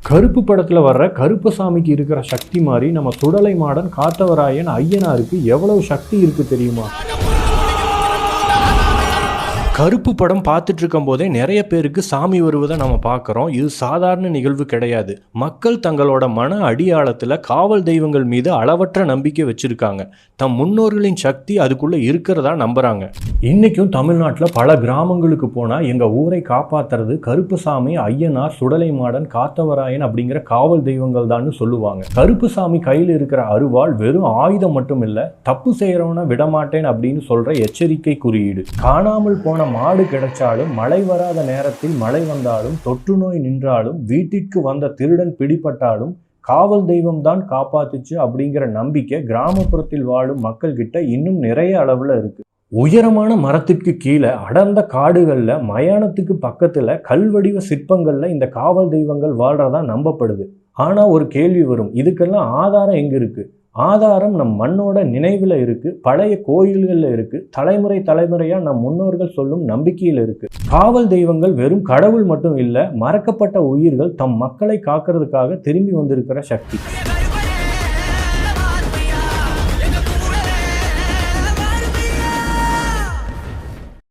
கருப்பு படத்துல வர்ற கருப்பசாமிக்கு இருக்கிற சக்தி மாதிரி நம்ம சுடலை மாடன் காத்தவராயன் ஐயனாருக்கு எவ்வளவு சக்தி இருக்கு தெரியுமா? கருப்பு படம் பார்த்துட்டு இருக்கும் போதே நிறைய பேருக்கு சாமி வருவதை நம்ம பார்க்குறோம். இது சாதாரண நிகழ்வு கிடையாது. மக்கள் தங்களோட மன அடியாளத்தில் காவல் தெய்வங்கள் மீது அளவற்ற நம்பிக்கை வச்சுருக்காங்க. தம் முன்னோர்களின் சக்தி அதுக்குள்ளே இருக்கிறதா நம்புகிறாங்க. இன்றைக்கும் தமிழ்நாட்டில் பல கிராமங்களுக்கு போனால் எங்கள் ஊரை காப்பாற்றுறது கருப்புசாமி, ஐயனார், சுடலை மாடன், காத்தவராயன் அப்படிங்கிற காவல் தெய்வங்கள் தான் சொல்லுவாங்க. கருப்புசாமி கையில் இருக்கிற அருவாள் வெறும் ஆயுதம் மட்டும் இல்லை, தப்பு செய்கிறவனை விடமாட்டேன் அப்படின்னு சொல்கிற எச்சரிக்கை குறியீடு. காணாமல் போன மாடு கிடைச்சாலும், மழை வராத நேரத்தில் மழை வந்தாலும், தொற்று நோய் நின்றாலும், வீட்டிற்கு வந்த திருடன் பிடிபட்டாலும் காவல் தெய்வம் தான் காப்பாத்துச்சு அப்படிங்கிற நம்பிக்கை கிராமப்புறத்தில் வாழும் மக்கள் கிட்ட இன்னும் நிறைய அளவுல இருக்கு. உயரமான மரத்திற்கு கீழே அடர்ந்த காடுகள்ல, மயானத்துக்கு பக்கத்துல கல்வடிவ சிற்பங்கள்ல இந்த காவல் தெய்வங்கள் வாழ்றதா நம்பப்படுது. ஆனா ஒரு கேள்வி வரும், இதுக்கெல்லாம் ஆதாரம் எங்க இருக்கு? ஆதாரம் நம் மண்ணோட நினைவில் இருக்கு, பழைய கோயில்களில் இருக்கு, தலைமுறை தலைமுறையா நம் முன்னோர்கள் சொல்லும் நம்பிக்கையில் இருக்கு. காவல் தெய்வங்கள் வெறும் கடவுள் மட்டும் இல்லை, மறக்கப்பட்ட உயிர்கள் தம் மக்களை காக்கிறதுக்காக திரும்பி வந்திருக்கிற சக்தி.